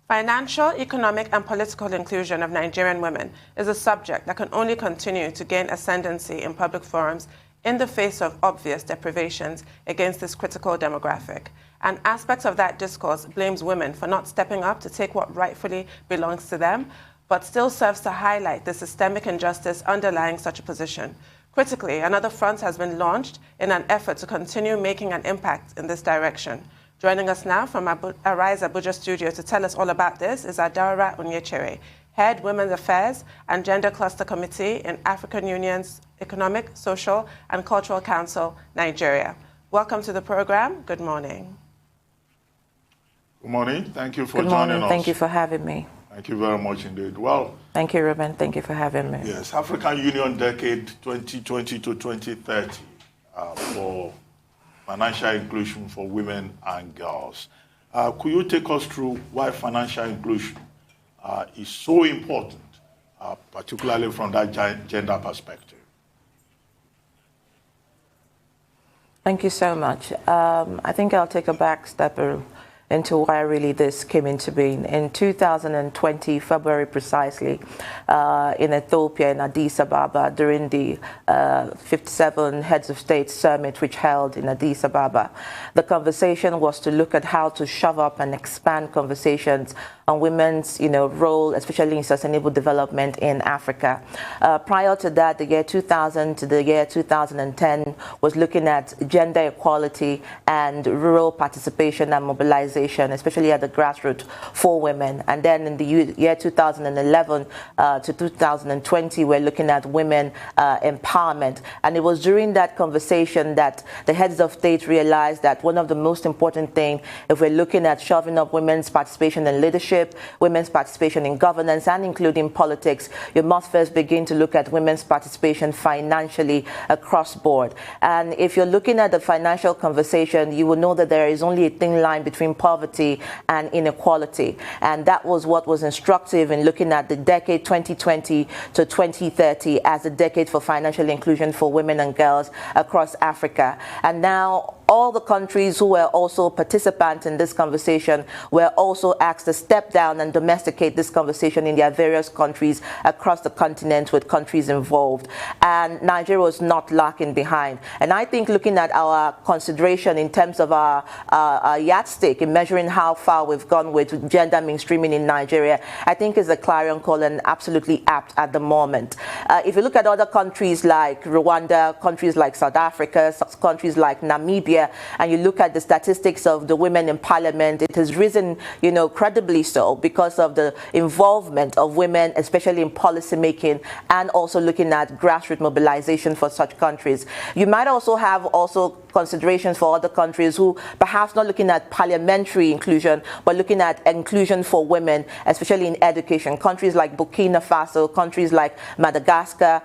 Financial, economic, and political inclusion of Nigerian women is a subject that can only continue to gain ascendancy in public forums in the face of obvious deprivations against this critical demographic. And aspects of that discourse blames women for not stepping up to take what rightfully belongs to them, but still serves to highlight the systemic injustice underlying such a position. Critically, another front has been launched in an effort to continue making an impact in this direction. Joining us now from HRISE Abuja studio to tell us all about this is Adaora Onyechere, Head Women's Affairs and Gender Cluster Committee in African Union's Economic, Social and Cultural Council, Nigeria. Welcome to the program. Good morning. Good morning. Thank you for joining us. Thank you for having me. Thank you very much indeed. Well, thank you, Ruben. Thank you for having me. Yes, African Union Decade 2020 to 2030 for financial inclusion for women and girls. Could you take us through why financial inclusion is so important, particularly from that gender perspective? Thank you so much. I think I'll take a back step into why really this came into being. In 2020, February precisely, in Ethiopia, in Addis Ababa, during the 57 Heads of State Summit, which held in Addis Ababa, the conversation was to look at how to shove up and expand conversations on women's role, especially in sustainable development in Africa. Prior to that, the year 2000 to the year 2010 was looking at gender equality and rural participation and mobilization, especially at the grassroots for women. And then in the year 2011 to 2020, we're looking at women empowerment. And it was during that conversation that the heads of state realized that one of the most important things, if we're looking at shoving up women's participation in leadership, women's participation in governance and including politics, you must first begin to look at women's participation financially across board. And if you're looking at the financial conversation, you will know that there is only a thin line between poverty and inequality. And that was what was instructive in looking at the decade 2020 to 2030 as a decade for financial inclusion for women and girls across Africa. And now all the countries who were also participants in this conversation were also asked to step down and domesticate this conversation in their various countries across the continent with countries involved. And Nigeria was not lacking behind. And I think looking at our consideration in terms of our yardstick in measuring how far we've gone with gender mainstreaming in Nigeria, I think is a clarion call and absolutely apt at the moment. If you look at other countries like Rwanda, countries like South Africa, countries like Namibia, and you look at the statistics of the women in parliament, it has risen, credibly so because of the involvement of women, especially in policy making, and also looking at grassroots mobilization for such countries. You might also have considerations for other countries who perhaps not looking at parliamentary inclusion, but looking at inclusion for women, especially in education. Countries like Burkina Faso, countries like Madagascar,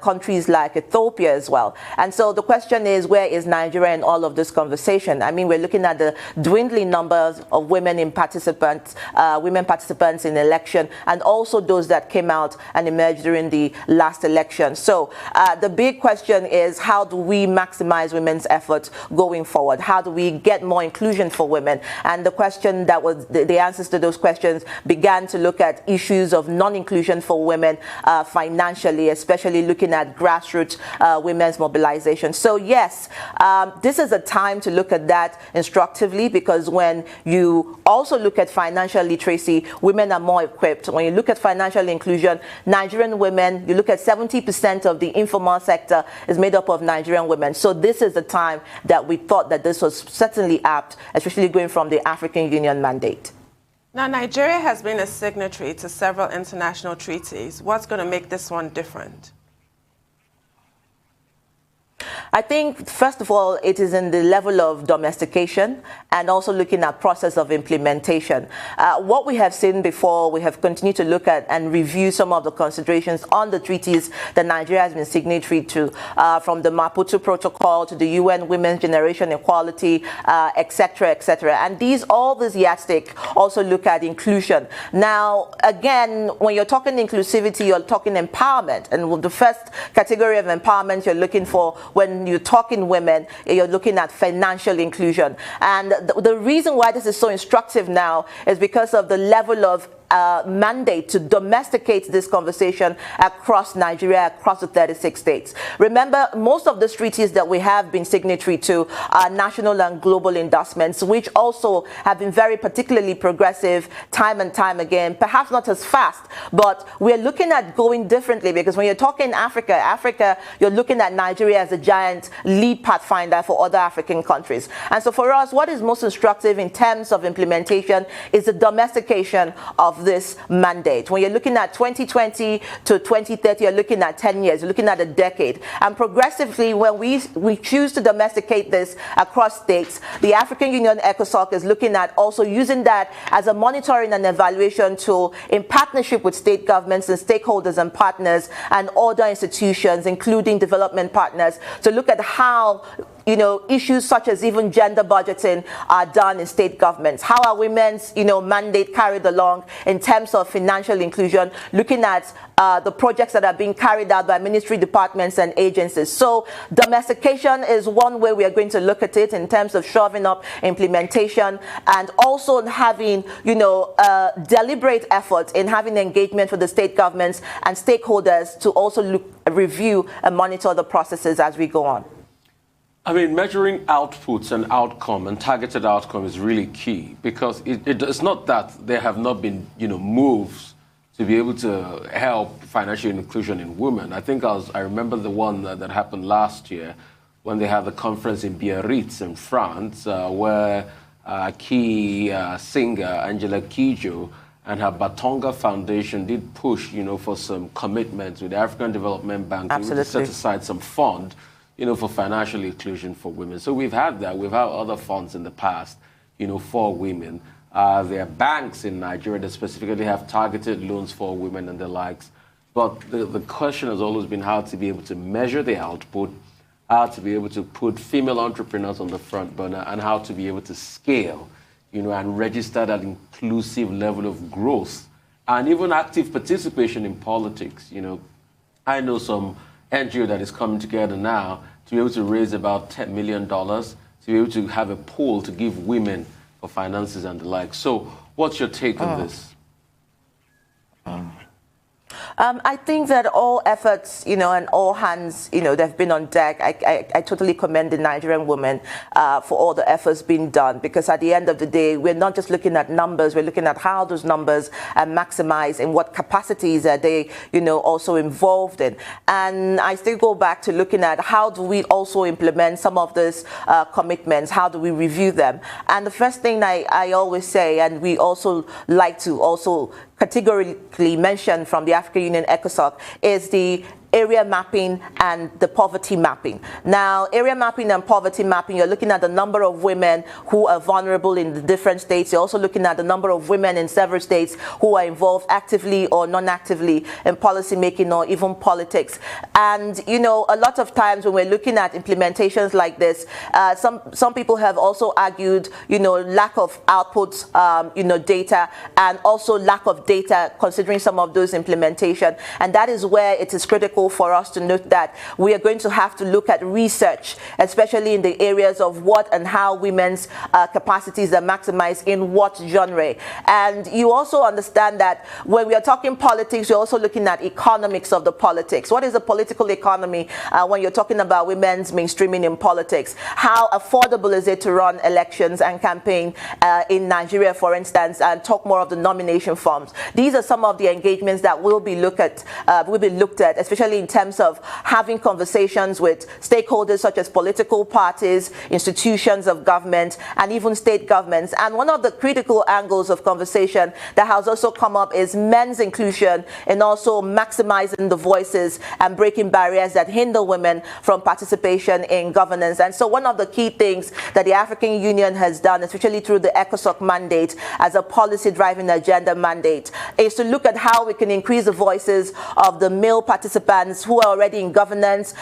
countries like Ethiopia as well. And so the question is, where is Nigeria in all of this conversation? I mean, we're looking at the dwindling numbers of women participants in election, and also those that came out and emerged during the last election. So the big question is, how do we maximize women's efforts going forward? How do we get more inclusion for women? And the question that was the answers to those questions began to look at issues of non-inclusion for women financially, especially looking at grassroots women's mobilization. So yes, this is a time to look at that instructively, because when you also look at financial literacy, women are more equipped. When you look at financial inclusion, Nigerian women, you look at 70% of the informal sector is made up of Nigerian women. So this is the time that we thought that this was certainly apt, especially going from the African Union mandate. Now, Nigeria has been a signatory to several international treaties. What's going to make this one different? I think, first of all, it is in the level of domestication and also looking at process of implementation. What we have seen before, we have continued to look at and review some of the considerations on the treaties that Nigeria has been signatory to, from the Maputo Protocol to the UN Women's Generation Equality, etc., etc. And all these yardstick also look at inclusion. Now, again, when you're talking inclusivity, you're talking empowerment. And the first category of empowerment you're looking for when when you're talking women, you're looking at financial inclusion. And the reason why this is so instructive now is because of the level of mandate to domesticate this conversation across Nigeria, across the 36 states. Remember, most of the treaties that we have been signatory to are national and global endorsements, which also have been very particularly progressive time and time again, perhaps not as fast, but we're looking at going differently, because when you're talking Africa, you're looking at Nigeria as a giant lead pathfinder for other African countries. And so for us, what is most instructive in terms of implementation is the domestication of this mandate. When you're looking at 2020 to 2030, you're looking at 10 years, you're looking at a decade. And progressively, when we choose to domesticate this across states, the African Union Ecosocc is looking at also using that as a monitoring and evaluation tool in partnership with state governments and stakeholders and partners and other institutions, including development partners, to look at how issues such as even gender budgeting are done in state governments. How are women's, mandate carried along in terms of financial inclusion, looking at the projects that are being carried out by ministry departments and agencies. So domestication is one way we are going to look at it in terms of shoving up implementation, and also having, deliberate efforts in having engagement with the state governments and stakeholders to also review and monitor the processes as we go on. I mean, measuring outputs and outcome and targeted outcome is really key, because it's not that there have not been, moves to be able to help financial inclusion in women. I think I remember the one that happened last year when they had the conference in Biarritz in France, where key singer Angela Kidjo and her Batonga Foundation did push, for some commitments with the African Development Bank to set aside some fund, for financial inclusion for women. So we've had that. We've had other funds in the past, for women. There are banks in Nigeria that specifically have targeted loans for women and the likes. But the question has always been how to be able to measure the output, how to be able to put female entrepreneurs on the front burner, and how to be able to scale, and register that inclusive level of growth and even active participation in politics. I know some NGO that is coming together now to be able to raise about $10 million to be able to have a pool to give women for finances and the like. So what's your take on this? I think that all efforts, and all hands, they've been on deck. I totally commend the Nigerian women for all the efforts being done, because at the end of the day, we're not just looking at numbers, we're looking at how those numbers are maximized and what capacities are they, also involved in. And I still go back to looking at how do we also implement some of these commitments, how do we review them. And the first thing I always say, and we also like to also categorically mention from the African Union Ecosocc, is the area mapping and the poverty mapping. Now, area mapping and poverty mapping, you're looking at the number of women who are vulnerable in the different states. You're also looking at the number of women in several states who are involved actively or non-actively in policy making or even politics. And, a lot of times when we're looking at implementations like this, some people have also argued, lack of outputs, data, and also lack of data considering some of those implementation. And that is where it is critical for us to note that we are going to have to look at research, especially in the areas of what and how women's capacities are maximized in what genre. And you also understand that when we are talking politics, we're also looking at economics of the politics. What is a political economy when you're talking about women's mainstreaming in politics? How affordable is it to run elections and campaign in Nigeria, for instance, and talk more of the nomination forms? These are some of the engagements that will be looked at, especially in terms of having conversations with stakeholders such as political parties, institutions of government, and even state governments. And one of the critical angles of conversation that has also come up is men's inclusion, and also maximizing the voices and breaking barriers that hinder women from participation in governance. And so one of the key things that the African Union has done, especially through the Ecosocc mandate as a policy driving agenda mandate, is to look at how we can increase the voices of the male participants who are already in governance,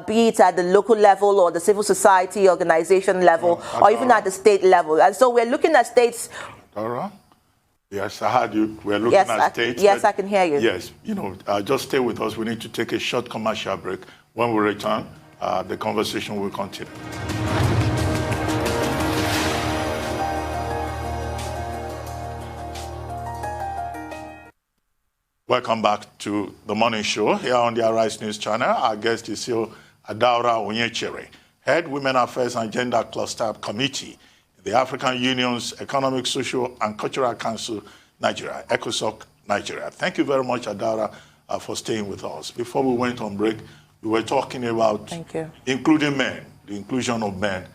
be it at the local level or the civil society organization level, or even at the state level. And so we're looking at states. Adaora? Yes, I heard you. We're looking at states. Yes, I can hear you. Yes, just stay with us. We need to take a short commercial break. When we return, The conversation will continue. Welcome back to the morning show here on the HRISE News Channel. Our guest is here, Adaora Onyechere, Head Women Affairs and Gender Cluster Committee in the African Union's Economic, Social and Cultural Council, Nigeria, Ecosocc, Nigeria. Thank you very much, Adaora, for staying with us. Before we went on break, we were talking about including men, the inclusion of men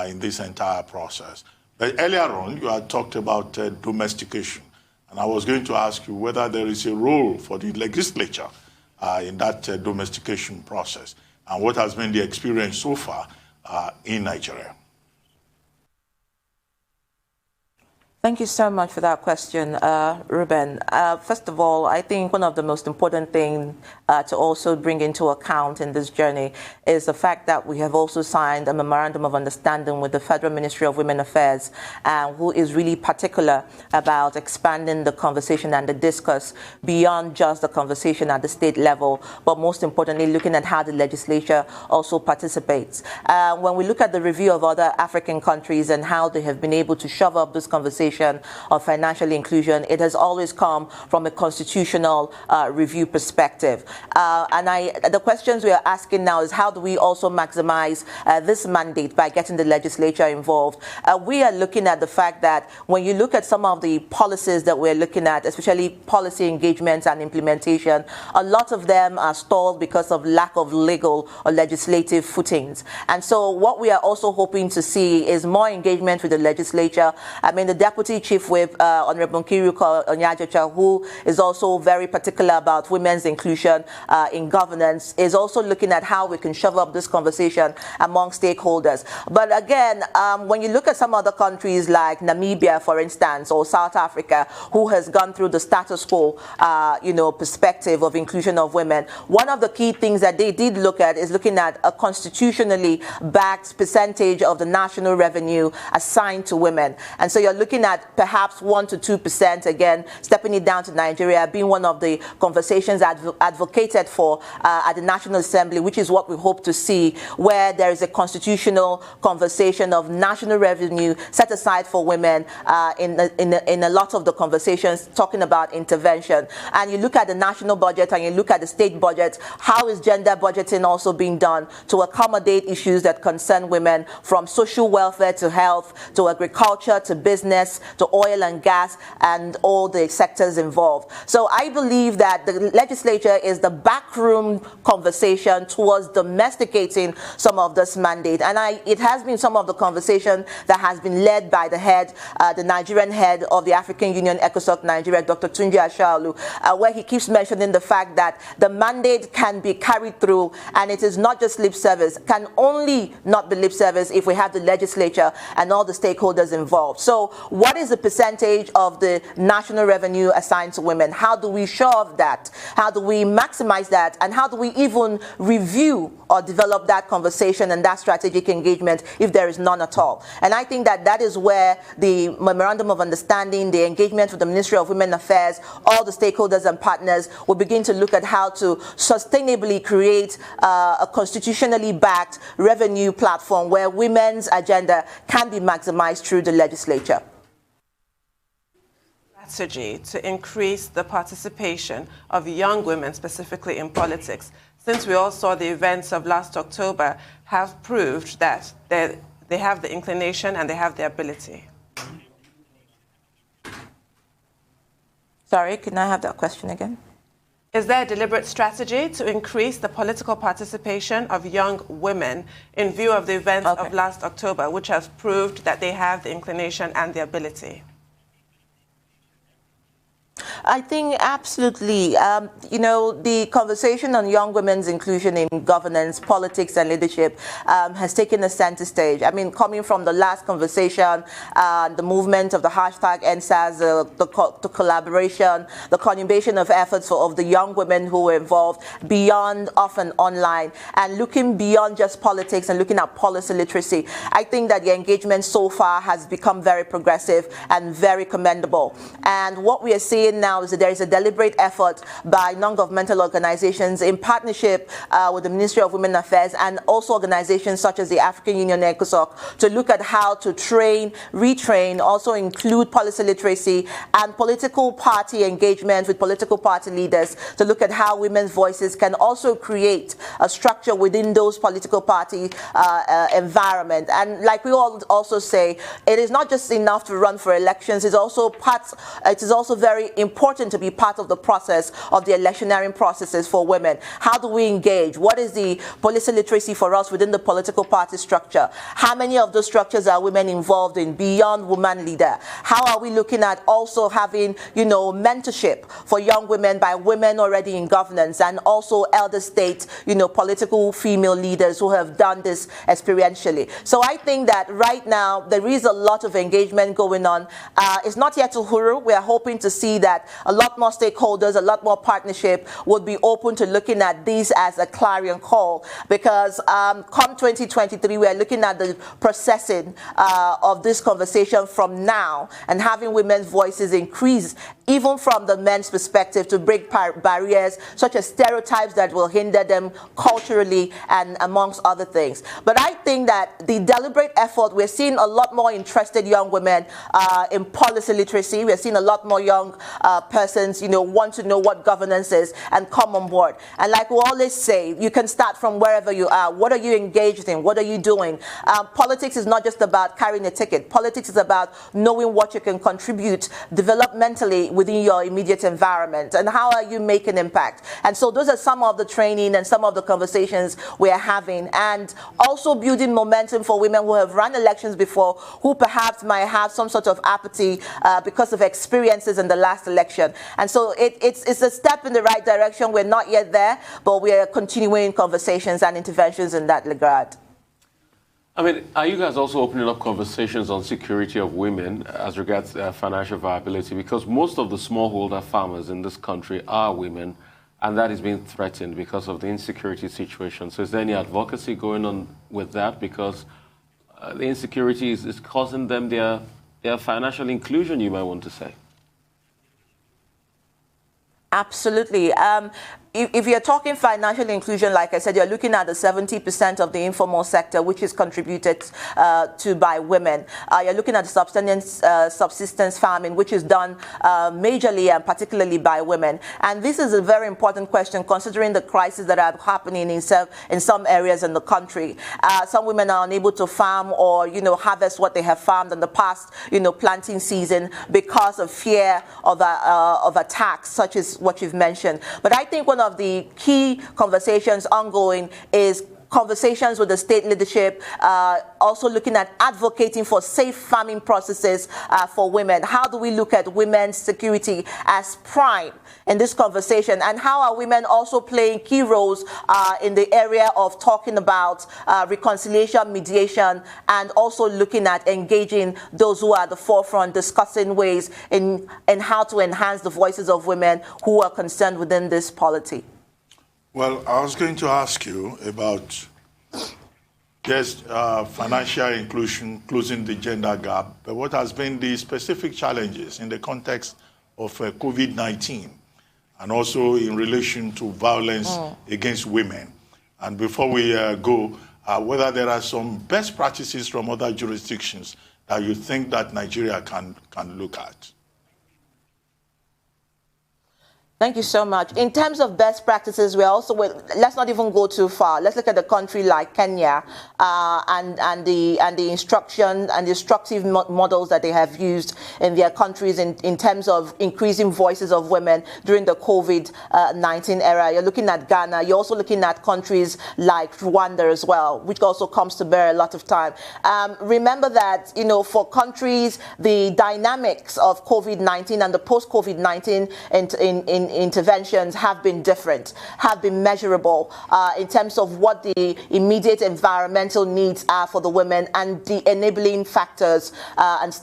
in this entire process. But earlier on, you had talked about domestication. And I was going to ask you whether there is a role for the legislature in that domestication process, and what has been the experience so far in Nigeria. Thank you so much for that question, Ruben. First of all, I think one of the most important things to also bring into account in this journey is the fact that we have also signed a memorandum of understanding with the Federal Ministry of Women Affairs, who is really particular about expanding the conversation and the discourse beyond just the conversation at the state level, but most importantly, looking at how the legislature also participates. When we look at the review of other African countries and how they have been able to shove up this conversation of financial inclusion, it has always come from a constitutional review perspective. The questions we are asking now is how do we also maximize this mandate by getting the legislature involved? We are looking at the fact that when you look at some of the policies that we're looking at, especially policy engagements and implementation, a lot of them are stalled because of lack of legal or legislative footings. And so what we are also hoping to see is more engagement with the legislature. I mean, the Deputy Chief Whip, Honorable Ecosocc Onyechere, who is also very particular about women's inclusion in governance, is also looking at how we can shove up this conversation among stakeholders. But again, when you look at some other countries like Namibia, for instance, or South Africa, who has gone through the status quo, perspective of inclusion of women, one of the key things that they did look at is looking at a constitutionally backed percentage of the national revenue assigned to women. And so you're looking at perhaps 1 to 2%, again, stepping it down to Nigeria, being one of the conversations advocated for at the National Assembly, which is what we hope to see, where there is a constitutional conversation of national revenue set aside for women in a lot of the conversations talking about intervention. And you look at the national budget and you look at the state budget, how is gender budgeting also being done to accommodate issues that concern women, from social welfare to health, to agriculture, to business, to oil and gas, and all the sectors involved. So I believe that the legislature is the backroom conversation towards domesticating some of this mandate. And it has been some of the conversation that has been led by the head, the Nigerian head of the African Union, Ecosocc Nigeria, Dr. Tunji Ashaolu, where he keeps mentioning the fact that the mandate can be carried through, and it is not just lip service, can only not be lip service if we have the legislature and all the stakeholders involved. So what is the percentage of the national revenue assigned to women? How do we shove that? How do we maximize that? And how do we even review or develop that conversation and that strategic engagement if there is none at all? And I think that that is where the Memorandum of Understanding, the engagement with the Ministry of Women Affairs, all the stakeholders and partners will begin to look at how to sustainably create a constitutionally backed revenue platform where women's agenda can be maximized through the legislature. Strategy to increase the participation of young women, specifically in politics, since we all saw the events of last October have proved that they have the inclination and they have the ability. Sorry, can I have that question again? Is there a deliberate strategy to increase the political participation of young women in view of the events of last October, which has proved that they have the inclination and the ability? I think absolutely. The conversation on young women's inclusion in governance, politics, and leadership has taken a center stage. I mean, coming from the last conversation, the movement of the hashtag #EndSARS, the collaboration, the conurbation of efforts of the young women who were involved beyond, often online, and looking beyond just politics and looking at policy literacy. I think that the engagement so far has become very progressive and very commendable. And what we are seeing now now is that there is a deliberate effort by non-governmental organizations in partnership with the Ministry of Women Affairs and also organizations such as the African Union Ecosocc to look at how to train, retrain, also include policy literacy and political party engagement with political party leaders to look at how women's voices can also create a structure within those political party environment. And like we all also say, it is not just enough to run for elections, it is also very important to be part of the process of the electioneering processes for women. How do we engage? What is the policy literacy for us within the political party structure? How many of those structures are women involved in beyond woman leader? How are we looking at also having, mentorship for young women by women already in governance and also elder state, political female leaders who have done this experientially? So I think that right now there is a lot of engagement going on. It's not yet a hurry. We are hoping to see that a lot more stakeholders, a lot more partnership would be open to looking at this as a clarion call, because come 2023, we are looking at the processing of this conversation from now and having women's voices increase, even from the men's perspective, to break barriers such as stereotypes that will hinder them culturally and amongst other things. But I think that the deliberate effort, we're seeing a lot more interested young women in policy literacy. We're seeing a lot more young persons, want to know what governance is and come on board. And like we always say, you can start from wherever you are. What are you engaged in? What are you doing? Politics is not just about carrying a ticket. Politics is about knowing what you can contribute developmentally within your immediate environment and how are you making impact. And so those are some of the training and some of the conversations we are having, and also building momentum for women who have run elections before, who perhaps might have some sort of apathy because of experiences in the last election. And so it's a step in the right direction. We're not yet there, but we are continuing conversations and interventions in that regard. I mean, are you guys also opening up conversations on security of women as regards financial viability? Because most of the smallholder farmers in this country are women, and that is being threatened because of the insecurity situation. So is there any advocacy going on with that? Because the insecurity is causing them their financial inclusion, you might want to say. Absolutely. If you're talking financial inclusion, like I said, you're looking at the 70% of the informal sector, which is contributed to by women. You're looking at the subsistence farming, which is done majorly and particularly by women. And this is a very important question, considering the crises that are happening in some areas in the country. Some women are unable to farm or, harvest what they have farmed in the past, planting season because of fear of attacks, such as what you've mentioned. But I think one of the key conversations ongoing is conversations with the state leadership, also looking at advocating for safe farming processes for women. How do we look at women's security as prime in this conversation? And how are women also playing key roles in the area of talking about reconciliation, mediation, and also looking at engaging those who are at the forefront, discussing ways in how to enhance the voices of women who are concerned within this polity? Well, I was going to ask you about financial inclusion, closing the gender gap, but what has been the specific challenges in the context of COVID-19 and also in relation to violence against women? And before we go, whether there are some best practices from other jurisdictions that you think that Nigeria can look at? Thank you so much. In terms of best practices, let's not even go too far. Let's look at a country like Kenya and the instruction and the instructive models that they have used in their countries in terms of increasing voices of women during the COVID-19 era. You're looking at Ghana. You're also looking at countries like Rwanda as well, which also comes to bear a lot of time. Remember that, for countries, the dynamics of COVID-19 and the post-COVID-19 interventions have been different, have been measurable in terms of what the immediate environmental needs are for the women and the enabling factors and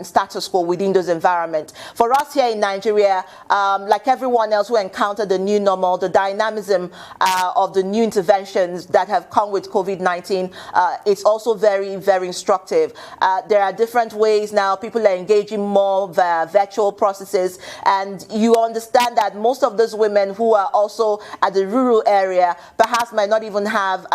status quo within those environments. For us here in Nigeria, like everyone else who encountered the new normal, the dynamism of the new interventions that have come with COVID-19, it's also very, very instructive. There are different ways now. People are engaging more via virtual processes, and you understand that most of those women who are also at the rural area perhaps might not even have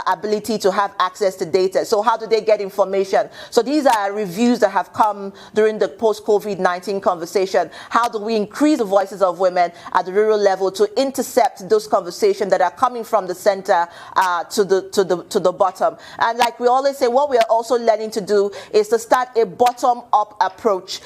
ability to have access to data. So how do they get information? So these are reviews that have come during the post-COVID-19 conversation. How do we increase the voices of women at the rural level to intercept those conversations that are coming from the center to the bottom? And like we always say, what we are also learning to do is to start a bottom-up approach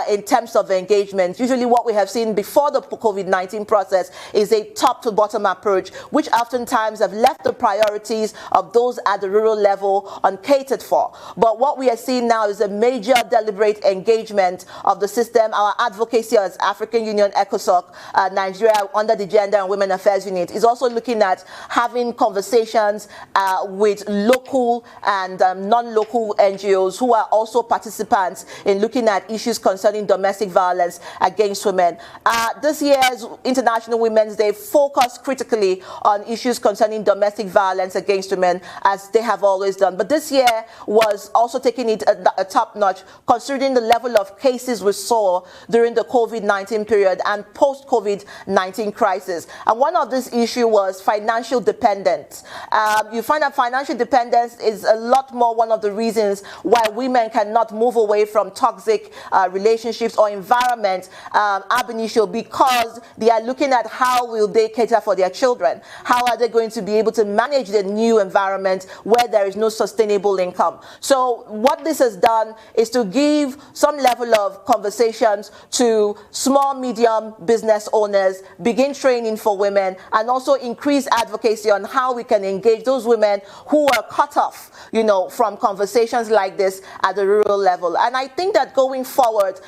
in terms of engagement. Usually what we have seen before the COVID-19 process is a top-to-bottom approach, which oftentimes have left the priorities of those at the rural level uncatered for. But what we are seeing now is a major deliberate engagement of the system. Our advocacy as African Union Ecosocc, Nigeria under the Gender and Women Affairs Unit, is also looking at having conversations with local and non-local NGOs who are also participants in looking at issues concerning domestic violence against women. This year's International Women's Day focused critically on issues concerning domestic violence against women, as they have always done. But this year was also taking it a top notch, considering the level of cases we saw during the COVID-19 period and post-COVID-19 crisis. And one of these issues was financial dependence. You find that financial dependence is a lot more one of the reasons why women cannot move away from toxic relationships or environment ab initio, because they are looking at how will they cater for their children. How are they going to be able to manage the new environment where there is no sustainable income? So what this has done is to give some level of conversations to small, medium business owners, begin training for women, and also increase advocacy on how we can engage those women who are cut off, from conversations like this at the rural level. And I think that going forward,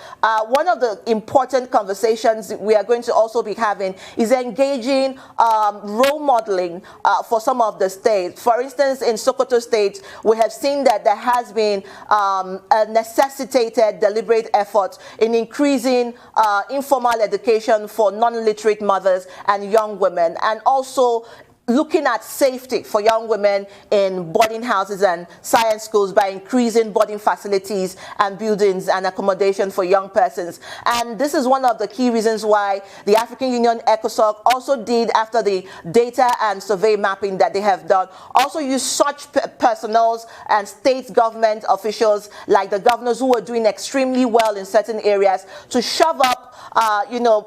one of the important conversations we are going to also be having is engaging role modeling for some of the states. For instance, in Sokoto State, we have seen that there has been a necessitated deliberate effort in increasing informal education for non-literate mothers and young women, and also looking at safety for young women in boarding houses and science schools by increasing boarding facilities and buildings and accommodation for young persons. And this is one of the key reasons why the African Union Ecosocc also did, after the data and survey mapping that they have done, also use such personnel and state government officials like the governors who are doing extremely well in certain areas to shove up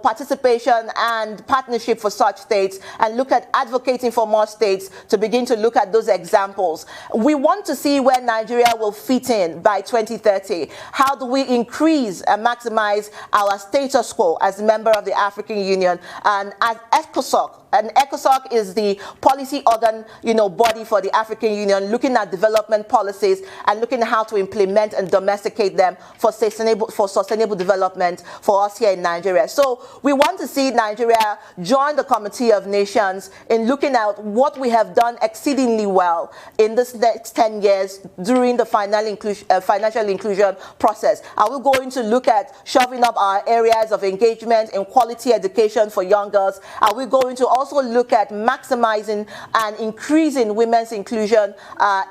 participation and partnership for such states, and look at advocating for more states to begin to look at those examples. We want to see where Nigeria will fit in by 2030. How do we increase and maximize our status quo as a member of the African Union and as Ecosocc? And Ecosocc is the policy organ, body for the African Union, looking at development policies and looking at how to implement and domesticate them for sustainable development for us here in Nigeria. So we want to see Nigeria join the Committee of Nations in looking at what we have done exceedingly well in this next 10 years during the financial inclusion process. Are we going to look at shoving up our areas of engagement in quality education for young girls? Are we going to also look at maximizing and increasing women's inclusion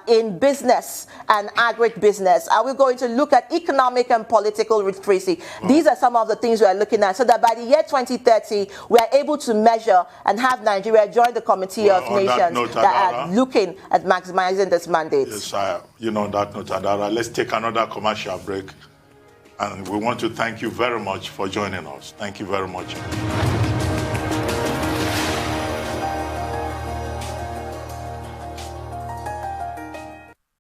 in business and agribusiness? Are we going to look at economic and political literacy? These are some of the things we are looking at, so that by the year 2030, we are able to measure and have Nigeria join the Committee of Nations that are looking at maximizing this mandate. Yes, on that note, Adaora, let's take another commercial break. And we want to thank you very much for joining us. Thank you very much.